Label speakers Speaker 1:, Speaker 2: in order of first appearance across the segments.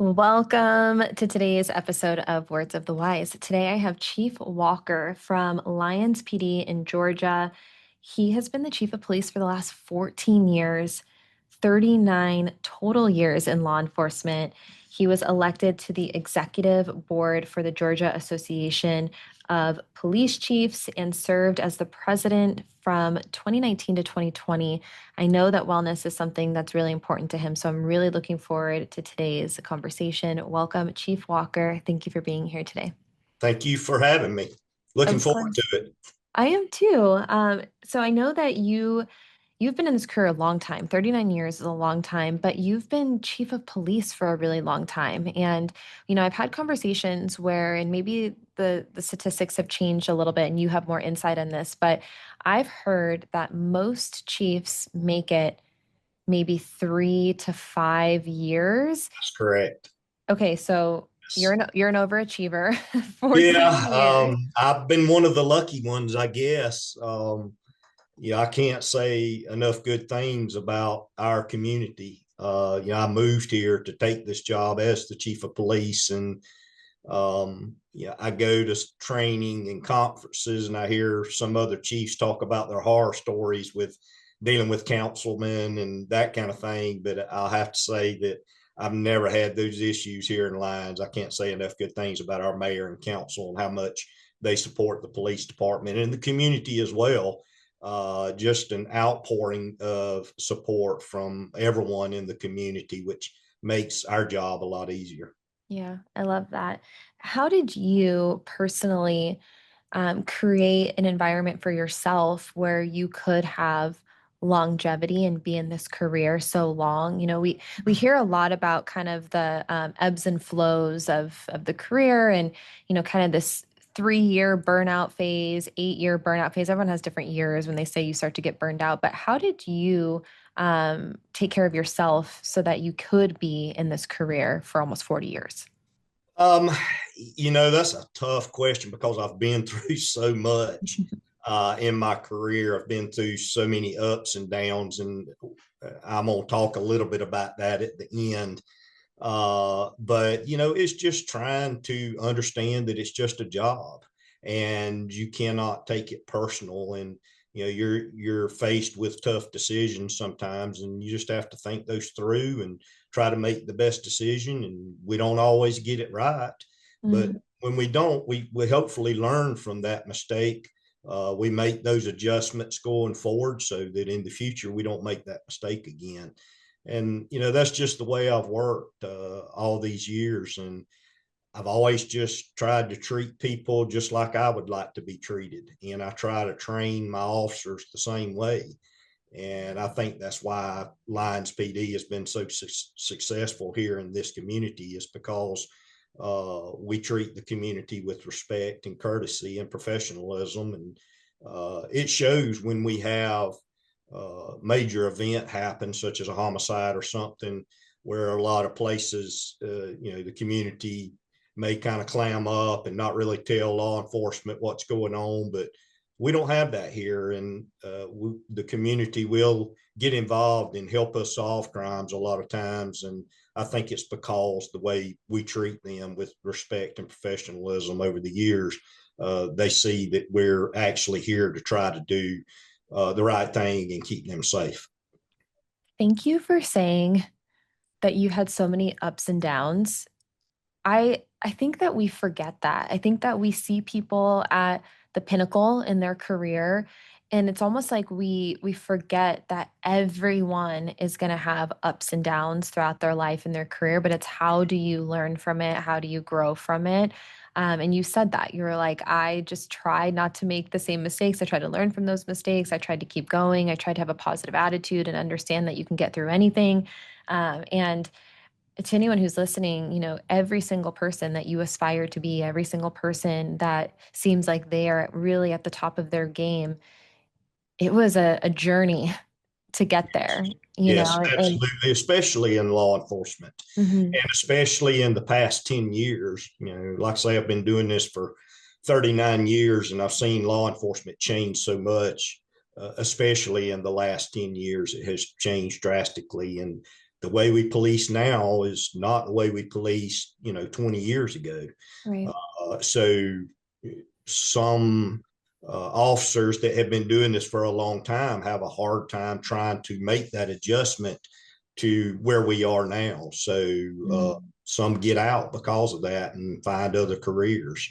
Speaker 1: Welcome to today's episode of Words of the Wise. Today I have Chief Walker from Lyons PD in Georgia. He has been the chief of police for the last 14 years, 39 total years in law enforcement. He was elected to the executive board for the Georgia Association of Police Chiefs and served as the president from 2019 to 2020. I know that wellness is something that's really important to him, so I'm really looking forward to today's conversation. Welcome, Chief Walker. Thank you for being here today.
Speaker 2: Thank you for having me. Looking
Speaker 1: Of
Speaker 2: forward to
Speaker 1: course.
Speaker 2: it.
Speaker 1: I am too. So I know that you've been in this career a long time. 39 years is a long time, but you've been chief of police for a really long time. And I've had conversations where, and maybe the statistics have changed a little bit and you have more insight on this, but I've heard that most chiefs make it maybe 3 to 5 years.
Speaker 2: That's correct.
Speaker 1: Okay, so you're
Speaker 2: Yes.
Speaker 1: an overachiever,
Speaker 2: Yeah,
Speaker 1: 14 years.
Speaker 2: I've been one of the lucky ones, I guess. I can't say enough good things about our community. I moved here to take this job as the chief of police, and I go to training and conferences, and I hear some other chiefs talk about their horror stories with dealing with councilmen and that kind of thing. But I'll have to say that I've never had those issues here in Lyons. I can't say enough good things about our mayor and council and how much they support the police department and the community as well. Just an outpouring of support from everyone in the community, which makes our job a lot easier.
Speaker 1: Yeah, I love that. How did you personally create an environment for yourself where you could have longevity and be in this career so long? We hear a lot about kind of the ebbs and flows of the career, and kind of this 3 year burnout phase, 8 year burnout phase. Everyone has different years when they say you start to get burned out. But how did you take care of yourself so that you could be in this career for almost 40 years?
Speaker 2: Um, that's a tough question because I've been through so much in my career. I've been through so many ups and downs, and I'm going to talk a little bit about that at the end. But it's just trying to understand that it's just a job, and you cannot take it personal. And you're faced with tough decisions sometimes, and you just have to think those through and try to make the best decision. And we don't always get it right, but
Speaker 1: Mhm.
Speaker 2: when we don't, we hopefully learn from that mistake. We make those adjustments going forward so that in the future we don't make that mistake again. And that's just the way I've worked all these years. And I've always just tried to treat people just like I would like to be treated, and I try to train my officers the same way. And I think that's why Lyons PD has been so successful here in this community, is because we treat the community with respect and courtesy and professionalism. And it shows when we have major event happen, such as a homicide or something, where a lot of places, the community may kind of clam up and not really tell law enforcement what's going on. But we don't have that here, and the community will get involved and help us solve crimes a lot of times. And I think it's because the way we treat them with respect and professionalism over the years, they see that we're actually here to try to do the right thing and keep them safe.
Speaker 1: Thank you for saying that you had so many ups and downs. I think that we forget that. I think that we see people at the pinnacle in their career, and it's almost like we forget that everyone is going to have ups and downs throughout their life and their career, but it's how do you learn from it? How do you grow from it? And you said that you were like, I just tried not to make the same mistakes. I tried to learn from those mistakes. I tried to keep going. I tried to have a positive attitude and understand that you can get through anything. And to anyone who's listening, every single person that you aspire to be, every single person that seems like they are really at the top of their game, it was a journey to get there,
Speaker 2: Yes,
Speaker 1: and
Speaker 2: absolutely, especially in law enforcement,
Speaker 1: mhm.
Speaker 2: and especially in the past 10 years. Like I say, I've been doing this for 39 years, and I've seen law enforcement change so much, especially in the last 10 years. It has changed drastically. And the way we police now is not the way we policed, 20 years ago.
Speaker 1: Right.
Speaker 2: So some officers that have been doing this for a long time have a hard time trying to make that adjustment to where we are now. So
Speaker 1: Mm.
Speaker 2: some get out because of that and find other careers.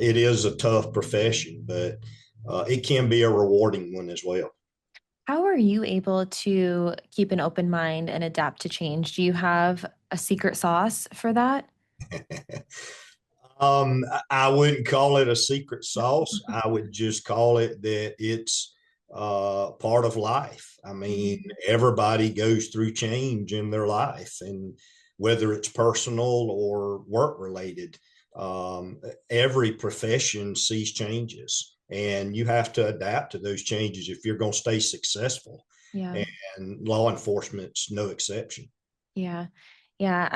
Speaker 2: It is a tough profession, but it can be a rewarding one as well.
Speaker 1: How are you able to keep an open mind and adapt to change? Do you have a secret sauce for that?
Speaker 2: I wouldn't call it a secret sauce. I would just call it that it's part of life. I mean,
Speaker 1: Mhm.
Speaker 2: everybody goes through change in their life, and whether it's personal or work related, every profession sees changes, and you have to adapt to those changes if you're going to stay successful.
Speaker 1: Yeah.
Speaker 2: And law enforcement's no exception.
Speaker 1: Yeah. Yeah.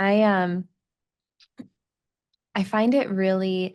Speaker 1: I find it really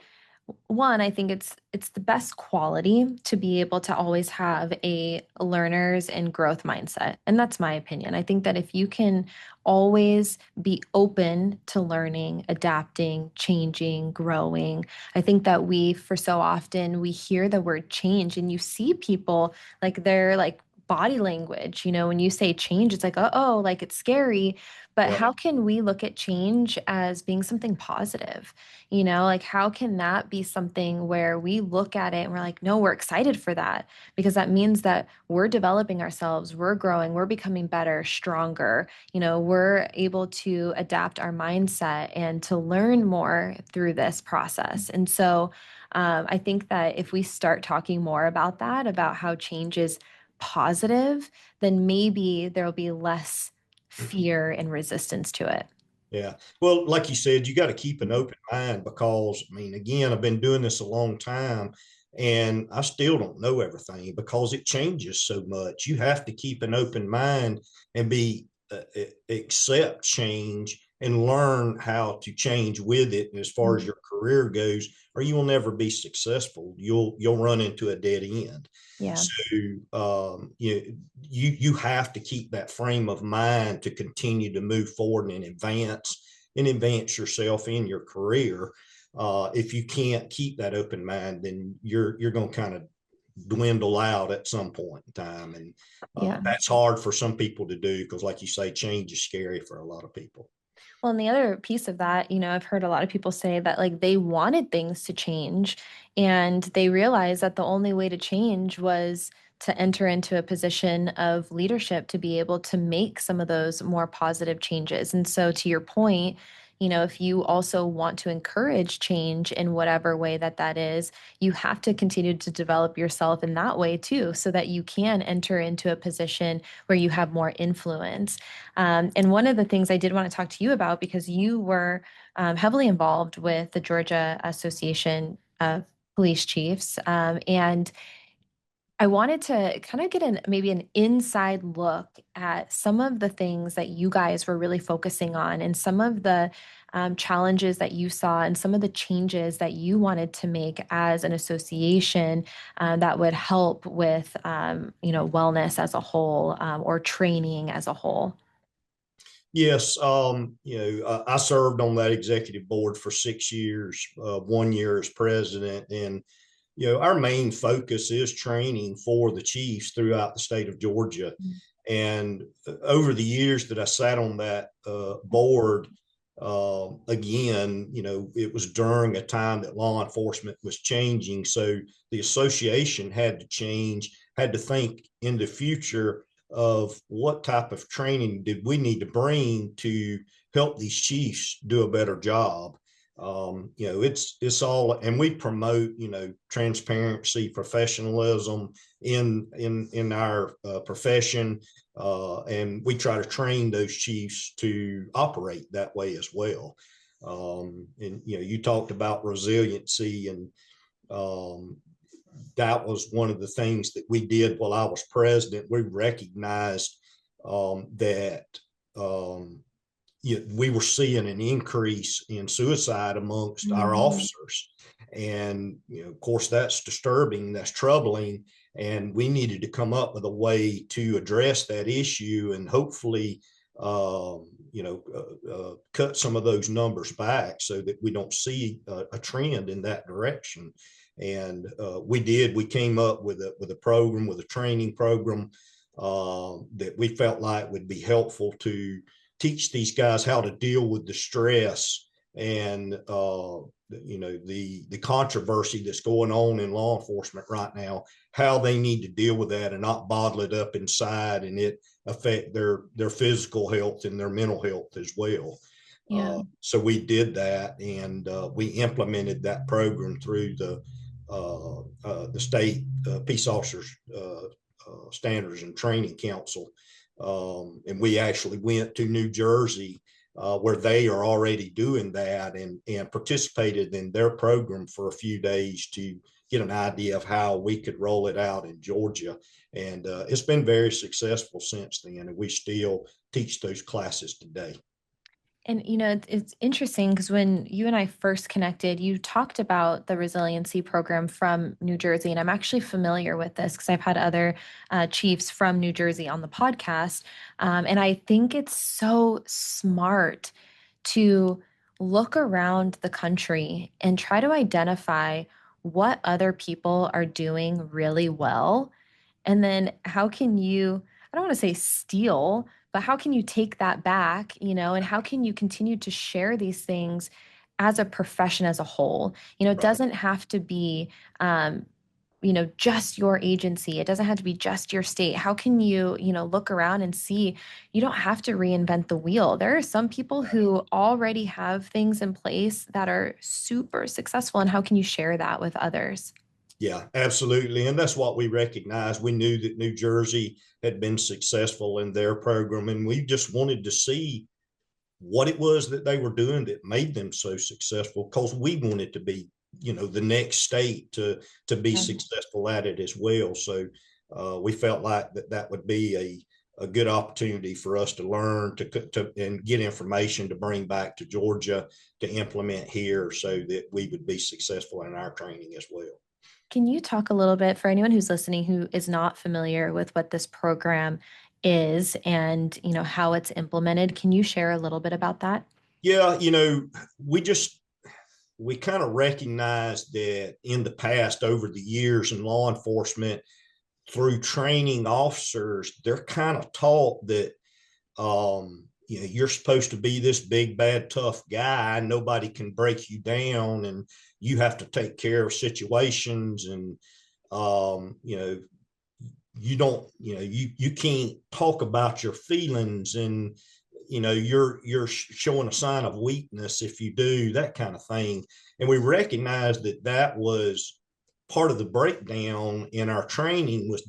Speaker 1: one, I think it's the best quality to be able to always have a learners and growth mindset. And that's my opinion. I think that if you can always be open to learning, adapting, changing, growing, I think that we for so often we hear the word change and you see people like they're like body language, when you say change, it's like, oh, like it's scary. But
Speaker 2: Yeah.
Speaker 1: how can we look at change as being something positive? Like how can that be something where we look at it and we're like, no, we're excited for that because that means that we're developing ourselves, we're growing, we're becoming better, stronger. We're able to adapt our mindset and to learn more through this process. And so I think that if we start talking more about that, about how change is positive, then maybe there'll be less fear and resistance to it.
Speaker 2: Yeah. Well, like you said, you got to keep an open mind because, I mean, again, I've been doing this a long time and I still don't know everything because it changes so much. You have to keep an open mind and accept change and learn how to change with it as far as
Speaker 1: Mm.
Speaker 2: your career goes, or you will never be successful. You'll run into a dead end.
Speaker 1: Yeah.
Speaker 2: So you have to keep that frame of mind to continue to move forward and advance yourself in your career. If you can't keep that open mind, then you're going to kind of dwindle out at some point in time, and
Speaker 1: Yeah.
Speaker 2: that's hard for some people to do because, like you say, change is scary for a lot of people.
Speaker 1: Well, and the other piece of that, I've heard a lot of people say that like they wanted things to change and they realized that the only way to change was to enter into a position of leadership to be able to make some of those more positive changes. And so, to your point, if you also want to encourage change in whatever way that that is, you have to continue to develop yourself in that way too, so that you can enter into a position where you have more influence. And one of the things I did want to talk to you about, because you were heavily involved with the Georgia Association of Police Chiefs, and I wanted to kind of get maybe an inside look at some of the things that you guys were really focusing on and some of the challenges that you saw and some of the changes that you wanted to make as an association that would help with, wellness as a whole or training as a whole.
Speaker 2: Yes, I served on that executive board for 6 years, 1 year as president, and our main focus is training for the chiefs throughout the state of Georgia. And over the years that I sat on that board, again, it was during a time that law enforcement was changing. So the association had to change, had to think in the future of what type of training did we need to bring to help these chiefs do a better job. It's all, and we promote, transparency, professionalism in our profession, and we try to train those chiefs to operate that way as well. And you talked about resiliency, and um, that was one of the things that we did while I was president. We recognized that um, we were seeing an increase in suicide amongst our
Speaker 1: Mhm.
Speaker 2: officers. And, of course, that's disturbing, that's troubling. And we needed to come up with a way to address that issue and hopefully cut some of those numbers back so that we don't see a trend in that direction. And we came up with a program, with a training program that we felt like would be helpful to teach these guys how to deal with the stress and the controversy that's going on in law enforcement right now, how they need to deal with that and not bottle it up inside and it affect their physical health and their mental health as well.
Speaker 1: Yeah.
Speaker 2: So we did that, and we implemented that program through the state peace officers standards and training council, and we actually went to New Jersey, where they are already doing that, and participated in their program for a few days to get an idea of how we could roll it out in Georgia. And it's been very successful since then, and we still teach those classes today.
Speaker 1: And it's interesting because when you and I first connected, you talked about the resiliency program from New Jersey, and I'm actually familiar with this because I've had other chiefs from New Jersey on the podcast, and I think it's so smart to look around the country and try to identify what other people are doing really well, and then how can you, I don't want to say steal, but how can you take that back, and how can you continue to share these things as a profession as a whole? It
Speaker 2: Right.
Speaker 1: doesn't have to be, just your agency. It doesn't have to be just your state. How can you, look around and see you don't have to reinvent the wheel? There are some people who already have things in place that are super successful. And how can you share that with others?
Speaker 2: Yeah, absolutely. And that's what we recognized. We knew that New Jersey had been successful in their program, and we just wanted to see what it was that they were doing that made them so successful, because we wanted to be, the next state to be
Speaker 1: Yeah.
Speaker 2: successful at it as well. So we felt like that would be a good opportunity for us to learn and get information to bring back to Georgia to implement here so that we would be successful in our training as well.
Speaker 1: Can you talk a little bit for anyone who's listening who is not familiar with what this program is and, how it's implemented? Can you share a little bit about that?
Speaker 2: Yeah, we just we kind of recognize that in the past, over the years in law enforcement, through training officers, they're kind of taught that you're supposed to be this big, bad, tough guy. Nobody can break you down, and you have to take care of situations. And you don't, you can't talk about your feelings, and you're showing a sign of weakness if you do that kind of thing. And we recognized that was part of the breakdown in our training, was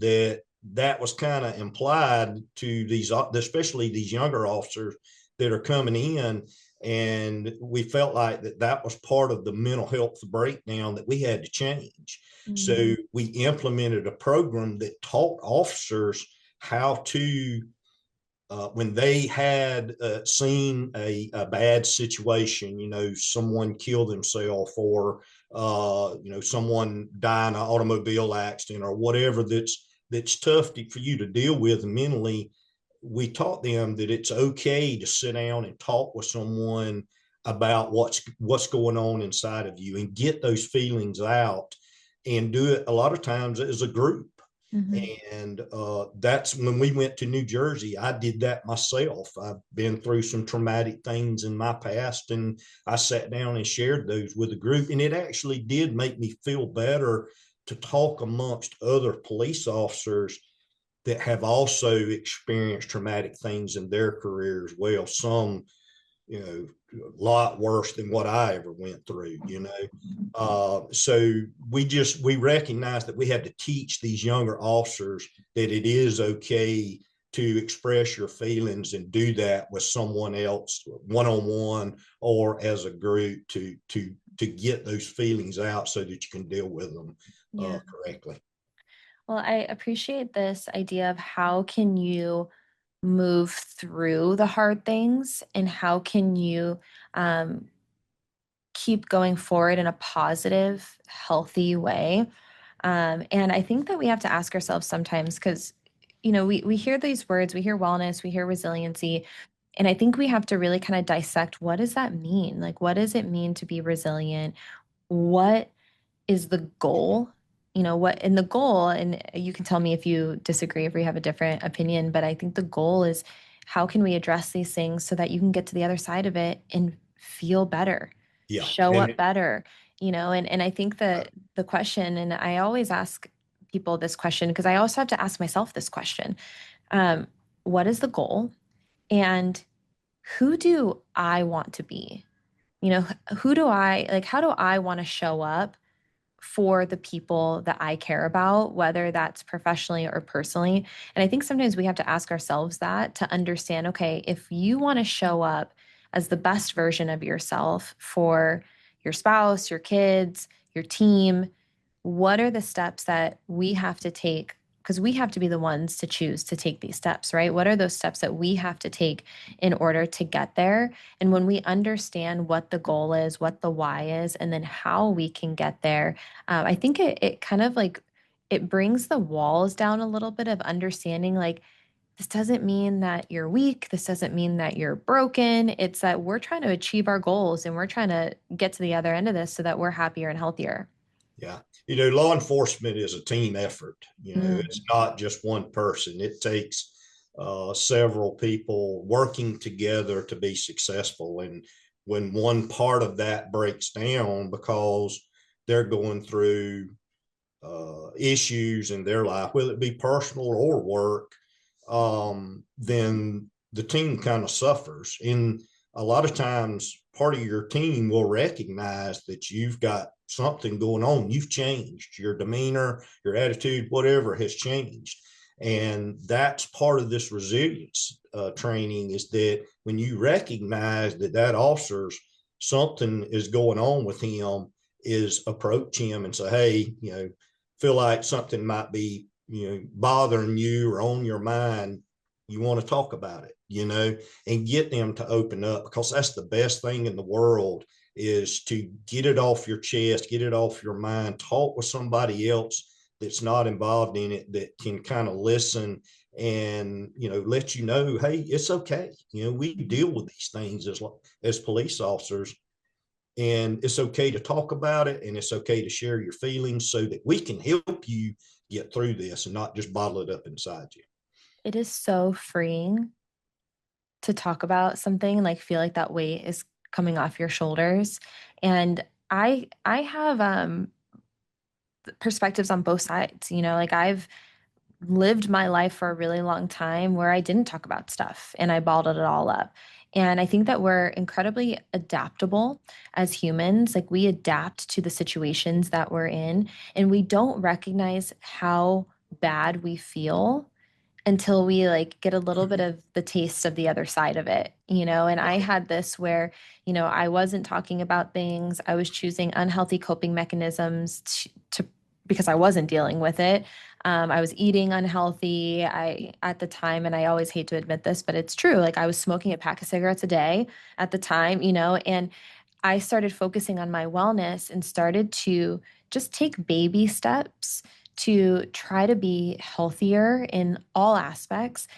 Speaker 2: that was kind of implied to these, especially these younger officers that are coming in. And we felt like that was part of the mental health breakdown that we had to change.
Speaker 1: Mm.
Speaker 2: So we implemented a program that taught officers how to, when they had seen a bad situation, someone kill themselves, or someone die in an automobile accident, or whatever that's tough for you to deal with mentally. We taught them that it's okay to sit down and talk with someone about what's going on inside of you, and get those feelings out, and do it a lot of times as a group.
Speaker 1: Mhm.
Speaker 2: And that's when we went to New Jersey. I did that myself. I've been through some traumatic things in my past, and I sat down and shared those with the group. And it actually did make me feel better to talk amongst other police officers that have also experienced traumatic things in their career as well. Some, a lot worse than what I ever went through. So we recognized that we had to teach these younger officers that it is okay to express your feelings, and do that with someone else, one on one or as a group, to get those feelings out so that you can deal with them
Speaker 1: Yeah.
Speaker 2: correctly.
Speaker 1: Well, I appreciate this idea of how can you move through the hard things and how can you um, keep going forward in a positive, healthy way. And I think that we have to ask ourselves sometimes because, we hear these words, we hear wellness, we hear resiliency, And I think we have to really kind of dissect, what does that mean? Like, what does it mean to be resilient? What is the goal? You know, what in the goal, and you can tell me if you disagree, if we have a different opinion, but I think the goal is, how can we address these things so that you can get to the other side of it and feel better,
Speaker 2: Yeah.
Speaker 1: show up
Speaker 2: And
Speaker 1: better, and I think that the question, and I always ask people this question because I also have to ask myself this question. Um, what is the goal? And who do I want to be? Who do I like? How do I want to show up for the people that I care about, whether that's professionally or personally? And I think sometimes we have to ask ourselves that to understand, okay, if you want to show up as the best version of yourself for your spouse, your kids, your team, what are the steps that we have to take? Because we have to be the ones to choose to take these steps, right? What are those steps that we have to take in order to get there? And when we understand what the goal is, what the why is, and then how we can get there, I think it kind of like it brings the walls down a little bit of understanding, like, this doesn't mean that you're weak. This doesn't mean that you're broken. It's that we're trying to achieve our goals and we're trying to get to the other end of this so that we're happier and healthier.
Speaker 2: yeah, law enforcement is a team effort. It's
Speaker 1: Mm.
Speaker 2: not just one person. It takes several people working together to be successful. And when one part of that breaks down because they're going through issues in their life, whether it be personal or work, then the team kind of suffers. And a lot of times, part of your team will recognize that you've got something going on. You've changed. Your demeanor, your attitude, whatever has changed. And that's part of this resilience training, is that when you recognize that officer's something is going on with him, is approach him and say, hey, feel like something might be, bothering you or on your mind, you want to talk about it, and get them to open up, because that's the best thing in the world, is to get it off your chest, get it off your mind, talk with somebody else that's not involved in it, that can kind of listen and, let you know, hey, it's okay. We deal with these things as police officers, and it's okay to talk about it, and it's okay to share your feelings so that we can help you get through this and not just bottle it up inside you.
Speaker 1: It is so freeing to talk about something and like feel like that weight is coming off your shoulders. And I have perspectives on both sides. Like, I've lived my life for a really long time where I didn't talk about stuff and I bottled it all up. And I think that we're incredibly adaptable as humans. Like, we adapt to the situations that we're in, and we don't recognize how bad we feel until we like get a little bit of the taste of the other side of it. And I had this where, I wasn't talking about things. I was choosing unhealthy coping mechanisms to because I wasn't dealing with it. I was eating unhealthy. I at the time, and I always hate to admit this, but it's true. Like, I was smoking a pack of cigarettes a day at the time, and I started focusing on my wellness and started to just take baby steps to try to be healthier in all aspects.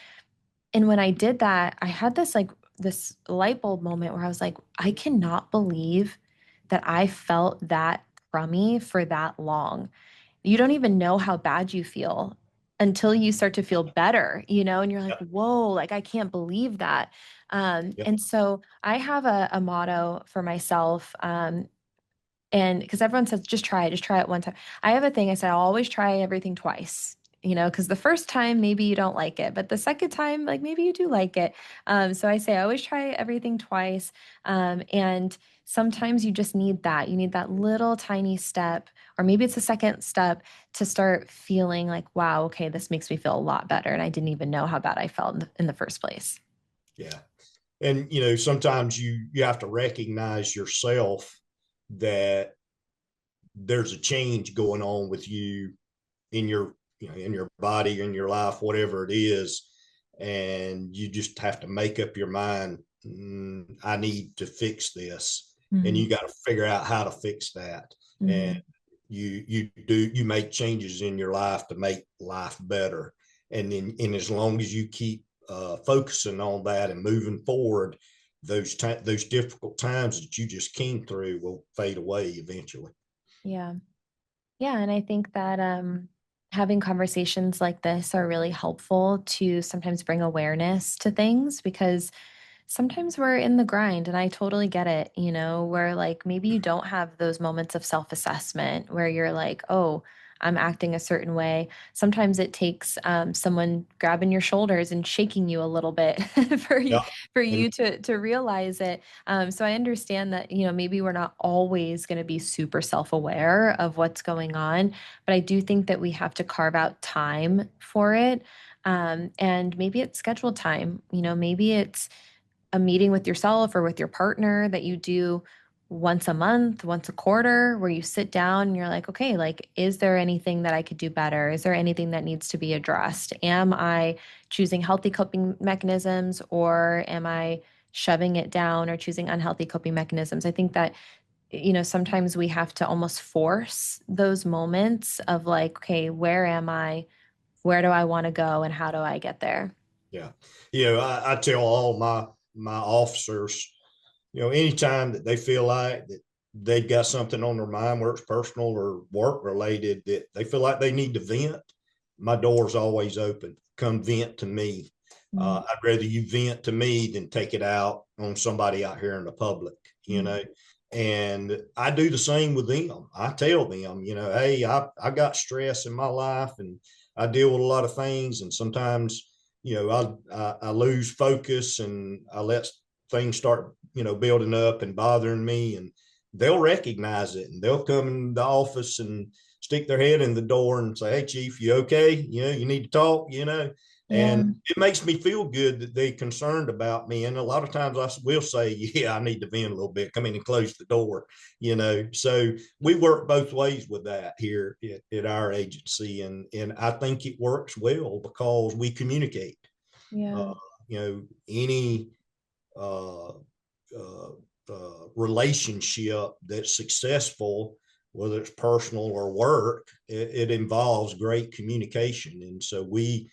Speaker 1: And when I did that, I had this light bulb moment where I was like, I cannot believe that I felt that crummy for that long. You don't even know how bad you feel until you start to feel better, and you're like,
Speaker 2: Yeah.
Speaker 1: whoa, like, I can't believe that.
Speaker 2: Yeah.
Speaker 1: And so I have a motto for myself. And because everyone says, just try it one time. I have a thing. I said, I'll always try everything twice, because the first time maybe you don't like it, but the second time, like, maybe you do like it. So I say, I always try everything twice. And sometimes you just need that. You need that little tiny step, or maybe it's a second step to start feeling like, wow, okay, this makes me feel a lot better. And I didn't even know how bad I felt in the first place.
Speaker 2: Yeah. And sometimes you have to recognize yourself that there's a change going on with you in your in your body, in your life, whatever it is, and you just have to make up your mind, I need to fix this, and
Speaker 1: Mm-hmm.
Speaker 2: you got to figure out how to fix that. And
Speaker 1: Mm-hmm.
Speaker 2: you make changes in your life to make life better. And then, and as long as you keep focusing on that and moving forward, those difficult times that you just came through will fade away eventually.
Speaker 1: Yeah. Yeah, and I think that having conversations like this are really helpful to sometimes bring awareness to things because sometimes we're in the grind and I totally get it, where like maybe you don't have those moments of self-assessment where you're like, oh, I'm acting a certain way. Sometimes it takes someone grabbing your shoulders and shaking you a little bit for you
Speaker 2: Yeah.
Speaker 1: for
Speaker 2: And
Speaker 1: you to realize it. So I understand that, maybe we're not always going to be super self-aware of what's going on, but I do think that we have to carve out time for it. And maybe it's scheduled time, maybe it's a meeting with yourself or with your partner that you do once a month, once a quarter, where you sit down and you're like, okay, like, is there anything that I could do better? Is there anything that needs to be addressed? Am I choosing healthy coping mechanisms or am I shoving it down or choosing unhealthy coping mechanisms? I think that, sometimes we have to almost force those moments of like, okay, where am I? Where do I want to go? And how do I get there?
Speaker 2: yeah, I tell all my officers, anytime that they feel like that they've got something on their mind, whether it's personal or work related, that they feel like they need to vent, my door's always open. Come vent to me.
Speaker 1: Mm,
Speaker 2: I'd rather you vent to me than take it out on somebody out here in the public, you
Speaker 1: mm,
Speaker 2: know. And I do the same with them. I tell them, hey, I got stress in my life and I deal with a lot of things. And sometimes, I lose focus and I let things start, building up and bothering me. And they'll recognize it and they'll come in the office and stick their head in the door and say, hey, Chief, you okay? You need to talk, and
Speaker 1: yeah.
Speaker 2: it makes me feel good that they're concerned about me. And a lot of times I will say, yeah, I need to vent a little bit, come in and close the door, So we work both ways with that here at our agency. And I think it works well because we communicate. Uh,
Speaker 1: Yeah.
Speaker 2: any uh, uh, relationship that's successful, whether it's personal or work, it involves great communication. And so we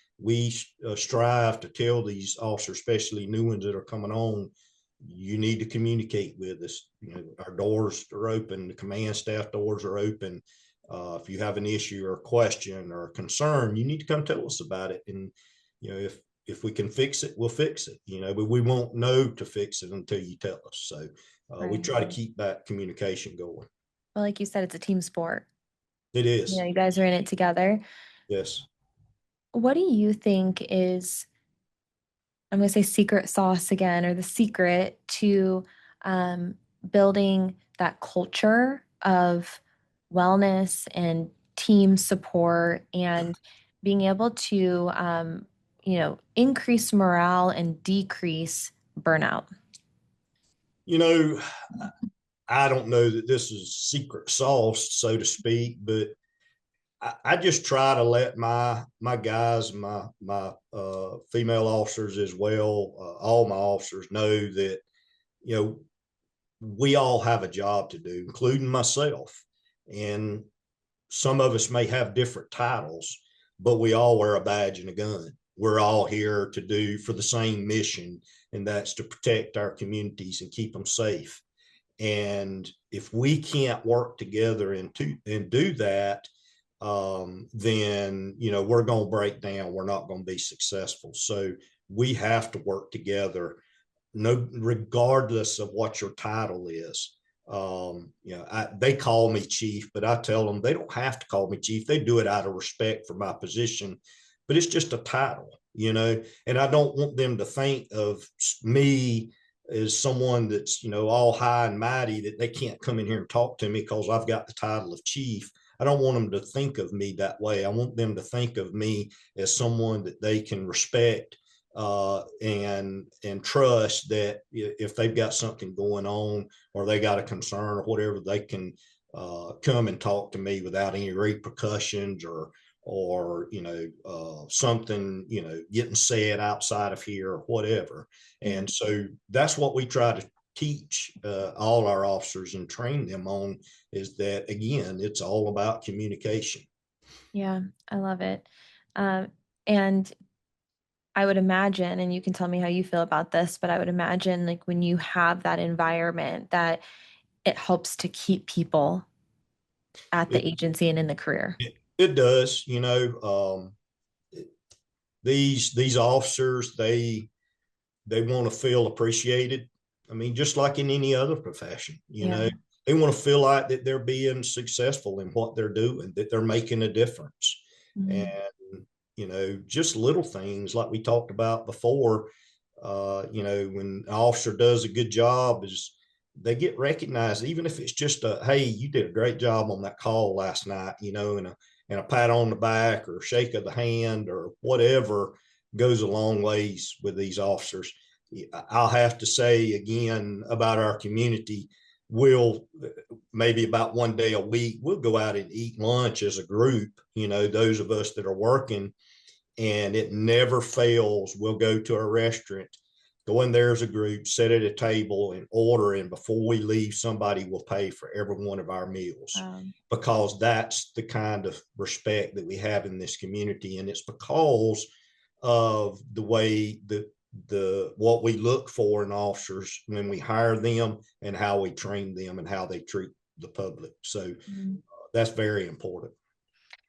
Speaker 2: strive to tell these officers, especially new ones that are coming on, you need to communicate with us. Our doors are open, the command staff doors are open. If you have an issue or a question or a concern, you need to come tell us about it. And if we can fix it, we'll fix it. But we won't know to fix it until you tell us. So we
Speaker 1: Right.
Speaker 2: try to keep that communication going.
Speaker 1: Well, like you said, it's a team sport.
Speaker 2: It is.
Speaker 1: You guys are in it together.
Speaker 2: Yes.
Speaker 1: What do you think is, I'm going to say secret sauce again, or the secret to um, building that culture of wellness and team support and being able to, increase morale and decrease burnout?
Speaker 2: You know, I don't know that this is secret sauce, so to speak, but I just try to let my guys, my female officers as well, all my officers know that you know we all have a job to do, including myself. And some of us may have different titles, but we all wear a badge and a gun. We're all here to do for the same mission, and that's to protect our communities and keep them safe. And if we can't work together and do that, then we're going to break down. We're not going to be successful. So we have to work together, no, regardless of what your title is. They call me chief, but I tell them they don't have to call me chief. They do it out of respect for my position, but it's just a title, and I don't want them to think of me as someone that's, all high and mighty that they can't come in here and talk to me because I've got the title of chief. I don't want them to think of me that way. I want them to think of me as someone that they can respect, and trust that if they've got something going on or they got a concern or whatever, they can come and talk to me without any repercussions or something getting said outside of here or whatever.
Speaker 1: Yeah.
Speaker 2: And so that's what we try to teach all our officers and train them on, is that again, it's all about communication.
Speaker 1: Yeah, I love it. And I would imagine, and you can tell me how you feel about this, but I would imagine like when you have that environment that it helps to keep people at the
Speaker 2: It
Speaker 1: agency and in the career.
Speaker 2: it does, these officers, they want to feel appreciated. I mean, just like in any other profession,
Speaker 1: Yeah.
Speaker 2: they want to feel like that they're being successful in what they're doing, that they're making a difference. And,
Speaker 1: Mhm.
Speaker 2: just little things like we talked about before, when an officer does a good job is they get recognized, even if it's just a, hey, you did a great job on that call last night, and a pat on the back or shake of the hand or whatever goes a long ways with these officers. I'll have to say again about our community, we'll maybe about one day a week, we'll go out and eat lunch as a group, those of us that are working, and it never fails. We'll go to a restaurant, go in there as a group, sit at a table and order. And before we leave, somebody will pay for every one of our meals
Speaker 1: Um,
Speaker 2: because that's the kind of respect that we have in this community. And it's because of the way the what we look for in officers when we hire them and how we train them and how they treat the public. So
Speaker 1: Mhm.
Speaker 2: that's very important.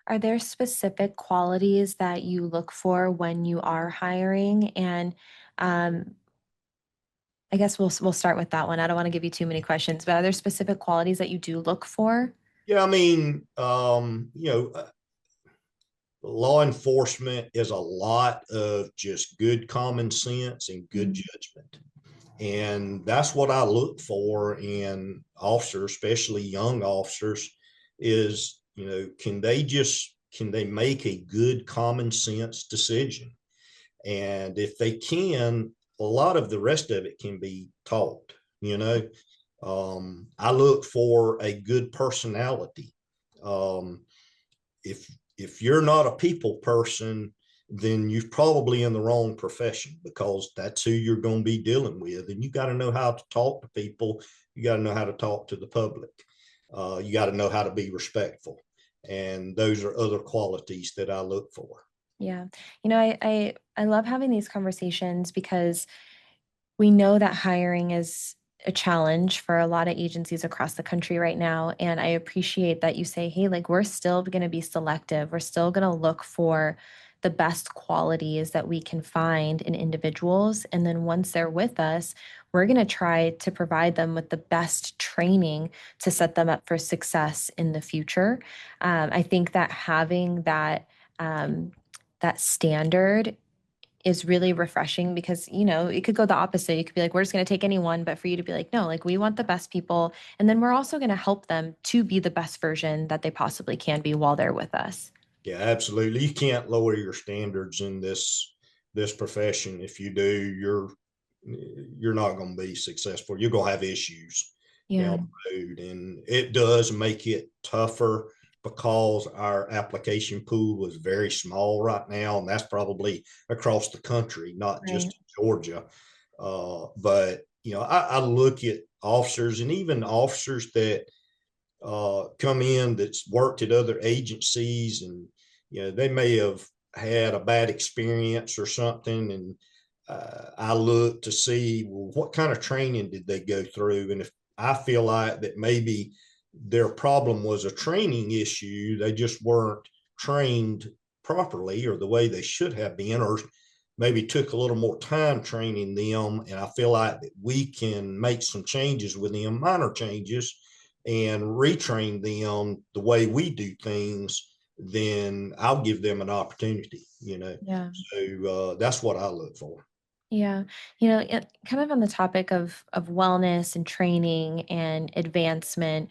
Speaker 1: Are there specific qualities that you look for when you are hiring? And um, I guess we'll start with that one. I don't want to give you too many questions, but are there specific qualities that you do look for?
Speaker 2: Yeah, I mean, law enforcement is a lot of just good common sense and good
Speaker 1: Mhm.
Speaker 2: judgment. And that's what I look for in officers, especially young officers, is, can they make a good common sense decision? And if they can, a lot of the rest of it can be taught, you know. I look for a good personality. Um, if you're not a people person, then you're probably in the wrong profession because that's who you're going to be dealing with. And you got to know how to talk to people. You got to know how to talk to the public. You got to know how to be respectful. And those are other qualities that I look for.
Speaker 1: Yeah. I love having these conversations because we know that hiring is a challenge for a lot of agencies across the country right now. And I appreciate that you say, hey, like we're still going to be selective. We're still going to look for the best qualities that we can find in individuals. And then once they're with us, we're going to try to provide them with the best training to set them up for success in the future. I think that having um, that standard is really refreshing because, it could go the opposite. You could be like, we're just going to take anyone, but for you to be like, no, like we want the best people. And then we're also going to help them to be the best version that they possibly can be while they're with us.
Speaker 2: Yeah, absolutely. You can't lower your standards in this profession. If you do, you're not going to be successful. You're going to have issues down
Speaker 1: Yeah,
Speaker 2: the road, and it does make it tougher because our application pool is very small right now, and that's probably across the country, not just
Speaker 1: right.
Speaker 2: in Georgia. But I look at officers and even officers that come in that's worked at other agencies, and they may have had a bad experience or something, and I look to see, well, what kind of training did they go through, and if I feel like that maybe their problem was a training issue, they just weren't trained properly or the way they should have been, or maybe took a little more time training them, and I feel like that we can make some changes with them, minor changes, and retrain them the way we do things, then I'll give them an opportunity.
Speaker 1: Yeah.
Speaker 2: So that's what I look for.
Speaker 1: Yeah. Kind of on the topic of wellness and training and advancement,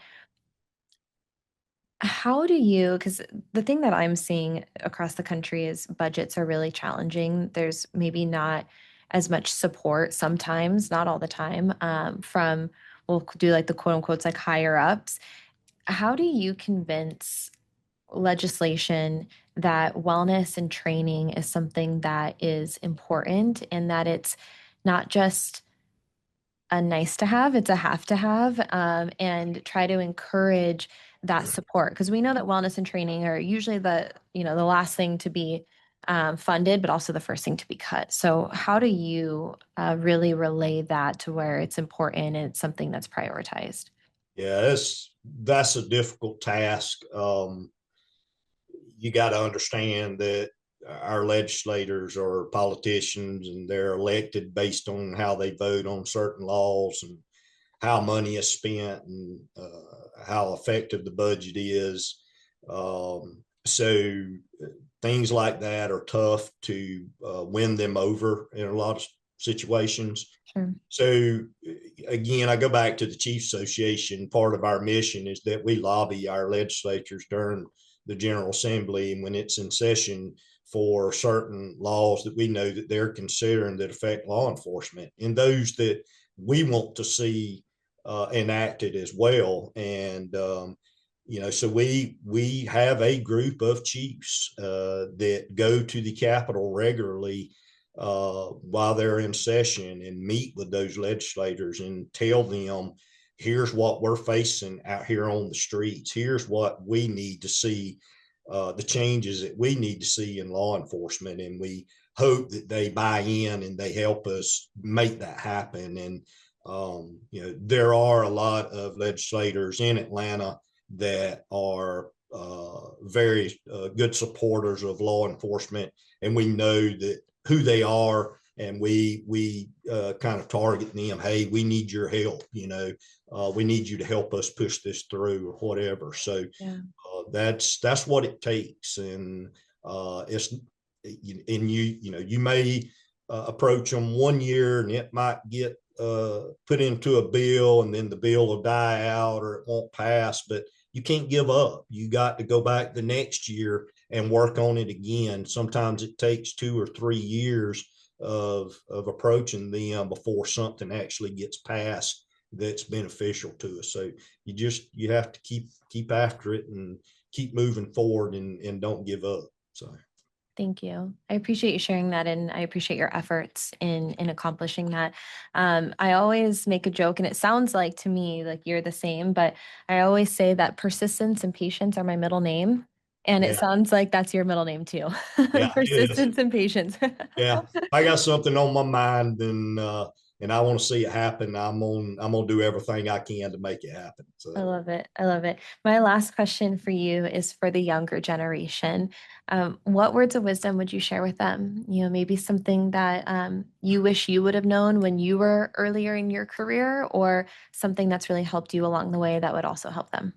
Speaker 1: how do you, because the thing that I'm seeing across the country is budgets are really challenging. There's maybe not as much support sometimes, not all the time, from, we'll do like the quote unquote like higher ups. How do you convince legislation that wellness and training is something that is important and that it's not just a nice to have, it's a have to have, and try to encourage that support because we know that wellness and training are usually the last thing to be funded, but also the first thing to be cut. So, how do you really relay that to where it's important and it's something that's prioritized?
Speaker 2: Yeah, that's a difficult task. You got to understand that our legislators are politicians and they're elected based on how they vote on certain laws and how money is spent and how effective the budget is. So things like that are tough to win them over in a lot of situations.
Speaker 1: Sure.
Speaker 2: So again, I go back to the Chiefs Association. Part of our mission is that we lobby our legislatures during the General Assembly and when it's in session for certain laws that we know that they're considering that affect law enforcement and those that we want to see enacted as well. And so we have a group of chiefs that go to the Capitol regularly while they're in session and meet with those legislators and tell them, here's what we're facing out here on the streets. Here's what we need to see, the changes that we need to see in law enforcement. And we hope that they buy in and they help us make that happen. And, there are a lot of legislators in Atlanta that are very good supporters of law enforcement. And we know that who they are, and we kind of target them. Hey, we need your help. We need you to help us push this through or whatever. So
Speaker 1: Yeah.
Speaker 2: that's what it takes, and it's and you may approach them one year and it might get put into a bill, and then the bill will die out or it won't pass. But you can't give up. You got to go back the next year and work on it again. Sometimes it takes 2 or 3 years of approaching them before something actually gets passed that's beneficial to us. So you have to keep after it and keep moving forward and don't give up. So
Speaker 1: Thank you. I appreciate you sharing that, and I appreciate your efforts in accomplishing that. I always make a joke, and it sounds like to me like you're the same, but I always say that persistence and patience are my middle name, and it
Speaker 2: yeah,
Speaker 1: sounds like that's your middle name too.
Speaker 2: yeah, it is.
Speaker 1: Persistence and patience.
Speaker 2: Yeah, I got something on my mind, and I want to see it happen. I'm gonna do everything I can to make it happen.
Speaker 1: I
Speaker 2: So
Speaker 1: love it. I love it. My last question for you is for the younger generation. What words of wisdom would you share with them? Maybe something that you wish you would have known when you were earlier in your career, or something that's really helped you along the way that would also help them.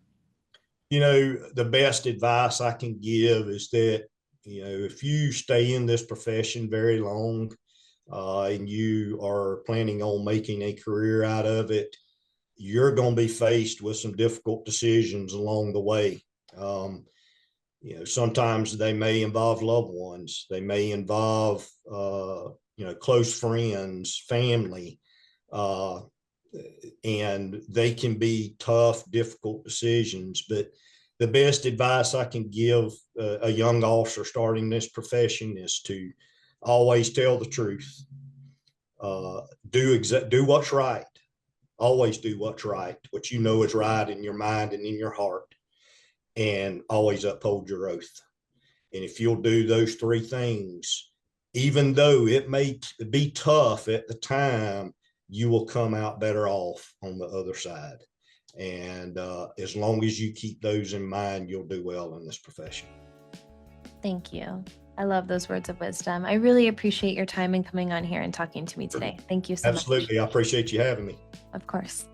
Speaker 2: the best advice I can give is that if you stay in this profession very long, and you are planning on making a career out of it, you're going to be faced with some difficult decisions along the way. Um, Sometimes they may involve loved ones, they may involve, close friends, family, uh, and they can be tough, difficult decisions. But the best advice I can give a young officer starting this profession is to always tell the truth. Do what's right. Always do what's right, what you know is right in your mind and in your heart, and always uphold your oath. And if you'll do those three things, even though it may be tough at the time, you will come out better off on the other side. And as long as you keep those in mind, you'll do well in this profession.
Speaker 1: Thank you. I love those words of wisdom. I really appreciate your time and coming on here and talking to me today. Thank you so much.
Speaker 2: Absolutely. I appreciate you having me.
Speaker 1: Of course.